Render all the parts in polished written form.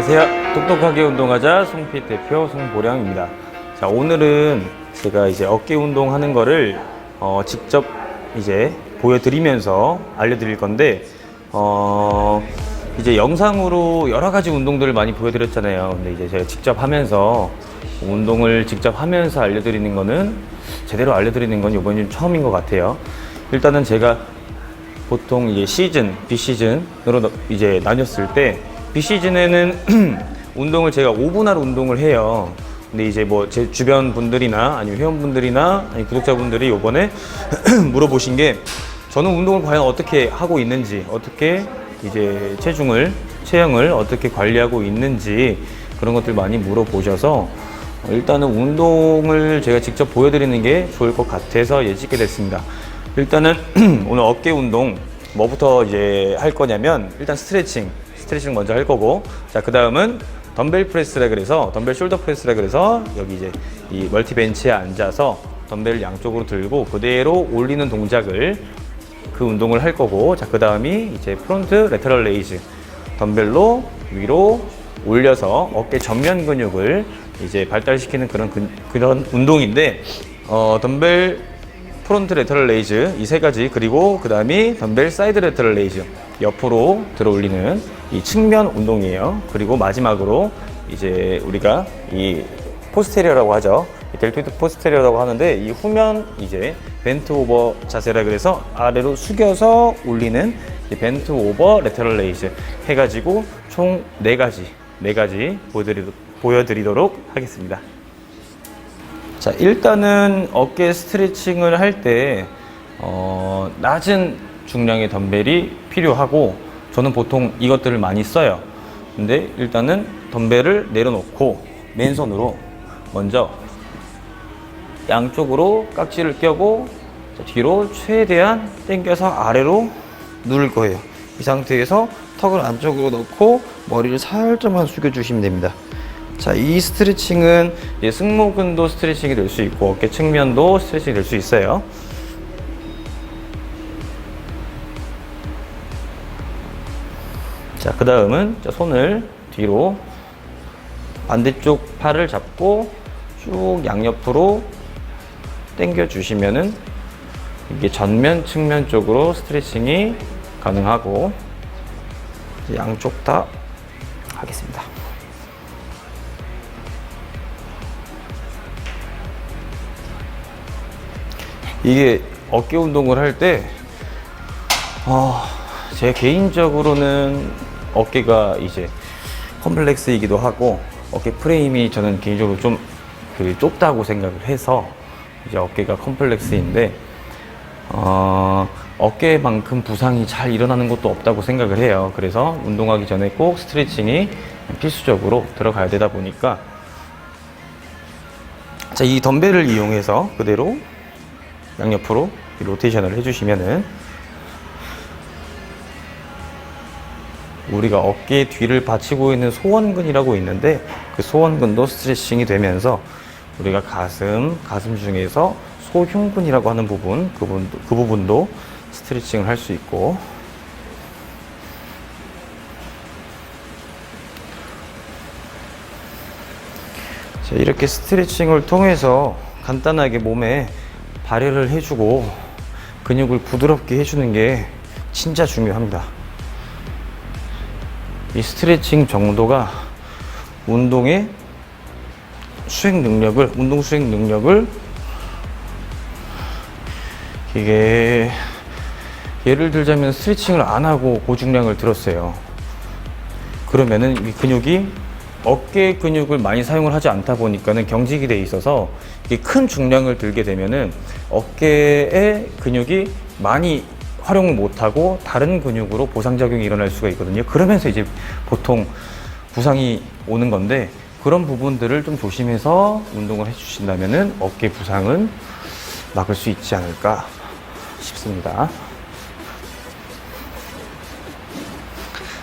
안녕하세요. 똑똑하게 운동하자 송핏 대표 송보량입니다. 자, 오늘은 제가 이제 어깨 운동하는 거를 직접 이제 보여드리면서 알려드릴 건데 이제 영상으로 여러 가지 운동들을 많이 보여드렸잖아요. 근데 이제 제가 직접 하면서 운동을 직접 하면서 알려드리는 거는 제대로 알려드리는 건 이번이 좀 처음인 것 같아요. 일단은 제가 보통 이게 시즌, 비시즌으로 이제 나뉘었을 때 비시즌에는 운동을 제가 5분할 운동을 해요. 근데 이제 뭐 제 주변 분들이나 아니면 회원분들이나 아니 구독자분들이 요번에 물어보신 게 저는 운동을 과연 어떻게 하고 있는지, 어떻게 이제 체형을 어떻게 관리하고 있는지 그런 것들 많이 물어보셔서 일단은 운동을 제가 직접 보여드리는 게 좋을 것 같아서 찍게 됐습니다. 일단은 오늘 어깨 운동 뭐부터 이제 할 거냐면 일단 스트레칭 먼저 할 거고, 자, 그 다음은 덤벨 프레스라 그래서 덤벨 숄더 프레스라 그래서 여기 이제 이 멀티 벤치에 앉아서 덤벨을 양쪽으로 들고 그대로 올리는 동작을 그 운동을 할 거고, 자, 그 다음이 이제 프론트 레터럴 레이즈 덤벨로 위로 올려서 어깨 전면 근육을 이제 발달시키는 그런 운동인데 덤벨 프론트 레터럴 레이즈 이 세 가지, 그리고 그 다음이 덤벨 사이드 레터럴 레이즈 옆으로 들어 올리는 이 측면 운동이에요. 그리고 마지막으로 이제 우리가 이 포스테리어라고 하죠. 델토이드 포스테리어라고 하는데 이 후면 이제 벤트 오버 자세라 그래서 아래로 숙여서 올리는 벤트 오버 레터럴 레이즈 해가지고 총 4가지 보여드리도록 하겠습니다. 자, 일단은 어깨 스트레칭을 할 때 낮은 중량의 덤벨이 필요하고 저는 보통 이것들을 많이 써요. 근데 일단은 덤벨을 내려놓고 맨손으로 먼저 양쪽으로 깍지를 껴고 뒤로 최대한 당겨서 아래로 누를 거예요. 이 상태에서 턱을 안쪽으로 넣고 머리를 살짝만 숙여주시면 됩니다. 자, 이 스트레칭은 승모근도 스트레칭이 될 수 있고 어깨 측면도 스트레칭이 될 수 있어요. 자, 그 다음은 손을 뒤로 반대쪽 팔을 잡고 쭉 양옆으로 당겨 주시면은 이게 전면 측면 쪽으로 스트레칭이 가능하고 양쪽 다 하겠습니다. 이게 어깨 운동을 할 때 제 개인적으로는 어깨가 이제 컴플렉스이기도 하고 어깨 프레임이 저는 개인적으로 좀 좁다고 생각을 해서 이제 어깨가 컴플렉스인데 어깨만큼 부상이 잘 일어나는 것도 없다고 생각을 해요. 그래서 운동하기 전에 꼭 스트레칭이 필수적으로 들어가야 되다 보니까, 자, 이 덤벨을 이용해서 그대로 양옆으로 로테이션을 해주시면은 우리가 어깨 뒤를 받치고 있는 소원근이라고 있는데 그 소원근도 스트레칭이 되면서 우리가 가슴 중에서 소흉근이라고 하는 부분, 그 부분도 스트레칭을 할 수 있고, 자, 이렇게 스트레칭을 통해서 간단하게 몸에 발열을 해주고 근육을 부드럽게 해주는 게 진짜 중요합니다. 이 스트레칭 정도가 운동 수행 능력을 이게 예를 들자면 스트레칭을 안 하고 고중량을 들었어요. 그러면은 이 근육이 어깨 근육을 많이 사용을 하지 않다 보니까는 경직이 돼 있어서 이게 큰 중량을 들게 되면은 어깨의 근육이 많이 활용을 못하고 다른 근육으로 보상작용이 일어날 수가 있거든요. 그러면서 이제 보통 부상이 오는 건데 그런 부분들을 좀 조심해서 운동을 해주신다면은 어깨 부상은 막을 수 있지 않을까 싶습니다.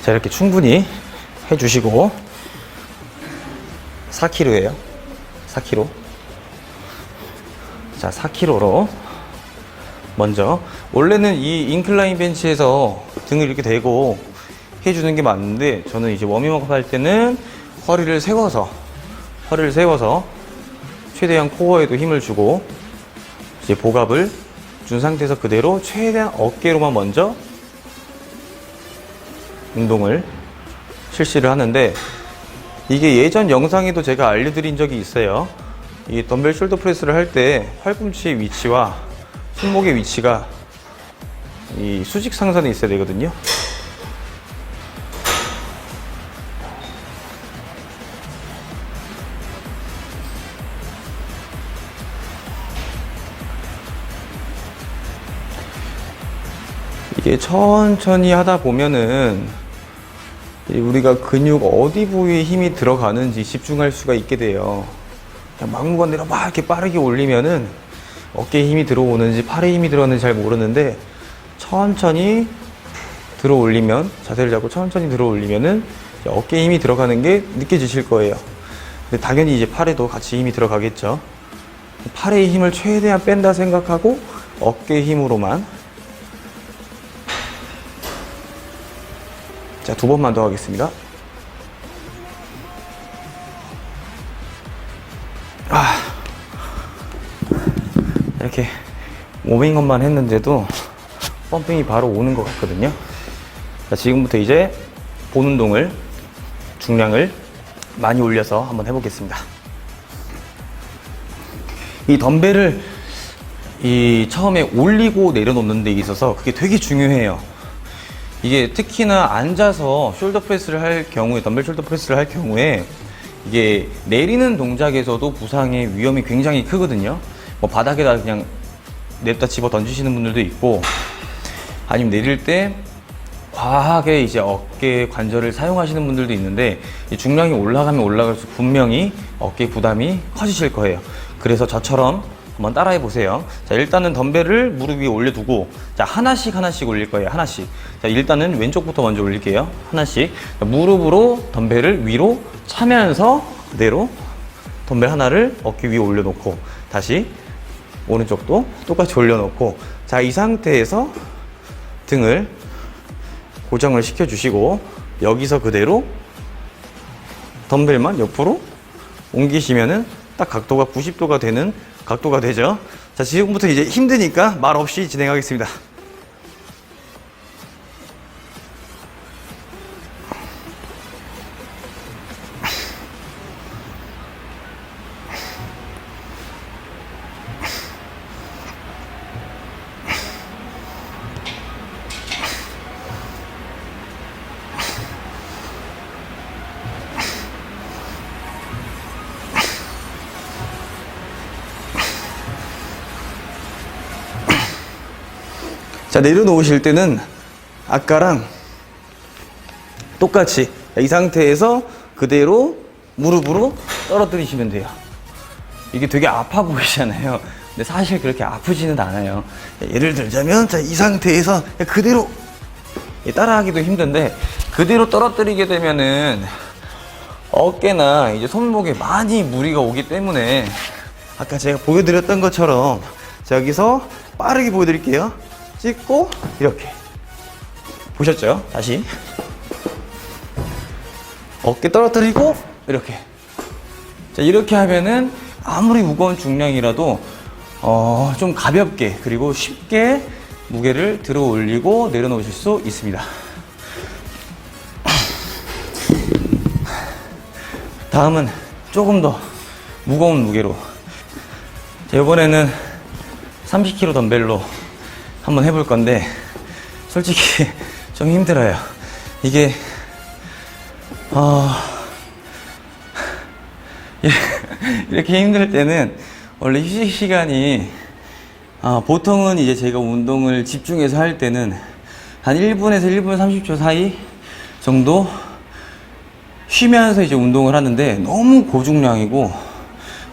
자, 이렇게 충분히 해주시고 4kg예요. 4kg. 자, 4kg로 먼저 원래는 이 인클라인 벤치에서 등을 이렇게 대고 해주는 게 맞는데, 저는 이제 워밍업 할 때는 허리를 세워서 최대한 코어에도 힘을 주고, 이제 복압을 준 상태에서 그대로 최대한 어깨로만 먼저 운동을 실시를 하는데, 이게 예전 영상에도 제가 알려드린 적이 있어요. 이 덤벨 숄더 프레스를 할 때 팔꿈치의 위치와 손목의 위치가 이 수직 상선에 있어야 되거든요. 이게 천천히 하다 보면은 우리가 근육 어디 부위에 힘이 들어가는지 집중할 수가 있게 돼요. 그냥 막무가내로 막 이렇게 빠르게 올리면은 어깨에 힘이 들어오는지 팔에 힘이 들어가는지 잘 모르는데, 천천히 들어 올리면, 자세를 잡고 천천히 들어 올리면은 어깨에 힘이 들어가는 게 느껴지실 거예요. 근데 당연히 이제 팔에도 같이 힘이 들어가겠죠. 팔의 힘을 최대한 뺀다 생각하고 어깨 힘으로만. 자, 2번만 더 하겠습니다. 이렇게 워밍업만 했는데도 펌핑이 바로 오는 것 같거든요. 자, 지금부터 이제 본 운동을, 중량을 많이 올려서 한번 해보겠습니다. 이 덤벨을 처음에 올리고 내려놓는 데 있어서 그게 되게 중요해요. 이게 특히나 앉아서 숄더 프레스를 할 경우에, 덤벨 숄더 프레스를 할 경우에 이게 내리는 동작에서도 부상의 위험이 굉장히 크거든요. 뭐 바닥에다 그냥 냅다 집어 던지시는 분들도 있고, 아니면 내릴 때 과하게 이제 어깨 관절을 사용하시는 분들도 있는데, 이 중량이 올라가면 올라갈수록 분명히 어깨 부담이 커지실 거예요. 그래서 저처럼 한번 따라해 보세요. 자, 일단은 덤벨을 무릎 위에 올려두고, 자, 하나씩 올릴 거예요. 하나씩. 자, 일단은 왼쪽부터 먼저 올릴게요. 하나씩. 자, 무릎으로 덤벨을 위로 차면서 그대로 덤벨 하나를 어깨 위에 올려놓고, 다시 오른쪽도 똑같이 올려놓고, 자, 이 상태에서 등을 고정을 시켜주시고, 여기서 그대로 덤벨만 옆으로 옮기시면은 딱 각도가 90도가 되는 각도가 되죠. 자, 지금부터 이제 힘드니까 말 없이 진행하겠습니다. 자, 내려놓으실 때는 아까랑 똑같이 이 상태에서 그대로 무릎으로 떨어뜨리시면 돼요. 이게 되게 아파 보이잖아요. 근데 사실 그렇게 아프지는 않아요. 예를 들자면, 자, 이 상태에서 그대로, 따라하기도 힘든데 그대로 떨어뜨리게 되면은 어깨나 이제 손목에 많이 무리가 오기 때문에, 아까 제가 보여드렸던 것처럼, 자, 여기서 빠르게 보여드릴게요. 찍고 이렇게 보셨죠? 다시 어깨 떨어뜨리고 이렇게. 자, 이렇게 하면은 아무리 무거운 중량이라도 좀 가볍게, 그리고 쉽게 무게를 들어 올리고 내려놓으실 수 있습니다. 다음은 조금 더 무거운 무게로, 자, 이번에는 30kg 덤벨로 한번 해볼 건데, 솔직히 좀 힘들어요. 이게 이렇게 힘들 때는 원래 휴식 시간이, 보통은 이제 제가 운동을 집중해서 할 때는 한 1분에서 1분 30초 사이 정도 쉬면서 이제 운동을 하는데, 너무 고중량이고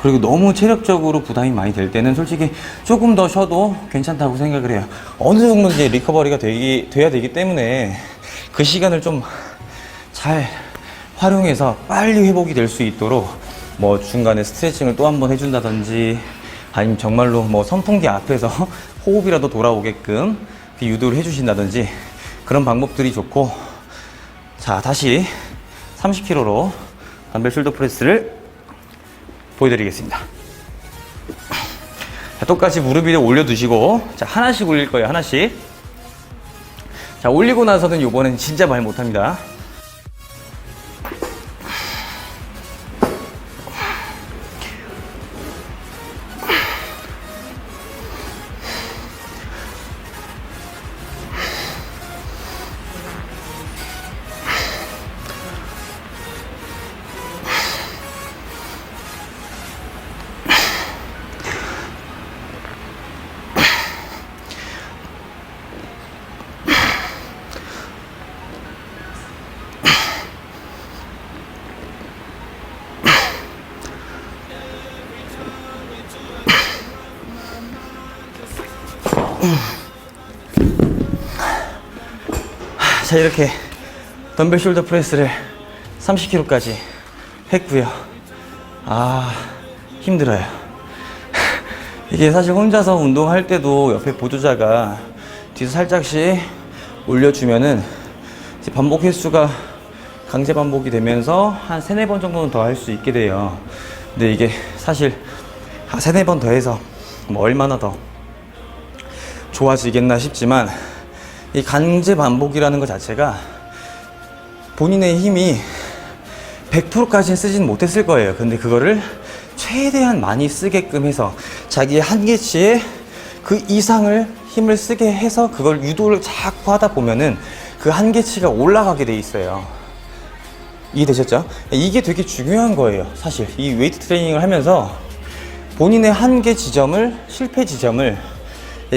그리고 너무 체력적으로 부담이 많이 될 때는 솔직히 조금 더 쉬어도 괜찮다고 생각을 해요. 어느 정도 이제 리커버리가 돼야 되기 때문에 그 시간을 좀 잘 활용해서 빨리 회복이 될 수 있도록, 뭐 중간에 스트레칭을 또 한 번 해준다든지, 아니면 정말로 뭐 선풍기 앞에서 호흡이라도 돌아오게끔 유도를 해주신다든지, 그런 방법들이 좋고, 자, 다시 30kg로 덤벨 숄더 프레스를 보여드리겠습니다. 자, 똑같이 무릎 위에 올려두시고, 자, 하나씩 올릴 거예요, 하나씩. 자, 올리고 나서는 요번엔 진짜 말 못합니다. 자, 이렇게 덤벨 숄더 프레스를 30kg까지 했고요. 아, 힘들어요. 이게 사실 혼자서 운동할 때도 옆에 보조자가 뒤에서 살짝씩 올려주면은 반복 횟수가 강제 반복이 되면서 한 3, 4번 정도는 더 할 수 있게 돼요. 근데 이게 사실 3, 4번 더 해서 뭐 얼마나 더 좋아지겠나 싶지만, 이 강제 반복이라는 것 자체가 본인의 힘이 100%까지는 쓰지는 못했을 거예요. 근데 그거를 최대한 많이 쓰게끔 해서 자기의 한계치에 그 이상을 힘을 쓰게 해서 그걸 유도를 자꾸 하다 보면은 그 한계치가 올라가게 돼 있어요. 이해되셨죠? 이게 되게 중요한 거예요. 사실 이 웨이트 트레이닝을 하면서 본인의 한계 지점을, 실패 지점을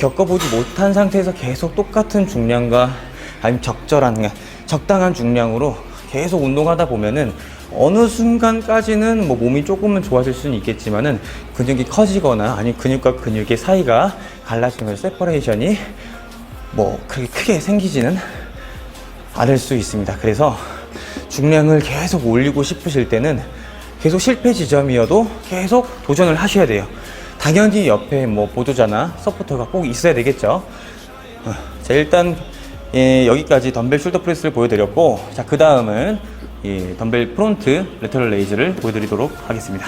겪어보지 못한 상태에서 계속 똑같은 중량과, 아니면 적당한 중량으로 계속 운동하다 보면은 어느 순간까지는 뭐 몸이 조금은 좋아질 수는 있겠지만은 근육이 커지거나 아니면 근육과 근육의 사이가 갈라지는 세퍼레이션이 뭐 그렇게 크게 생기지는 않을 수 있습니다. 그래서 중량을 계속 올리고 싶으실 때는 계속 실패 지점이어도 계속 도전을 하셔야 돼요. 당연히 옆에 뭐 보조자나 서포터가 꼭 있어야 되겠죠. 자, 일단 여기까지 덤벨 숄더 프레스를 보여드렸고, 자, 그 다음은 덤벨 프론트 레터럴 레이즈를 보여드리도록 하겠습니다.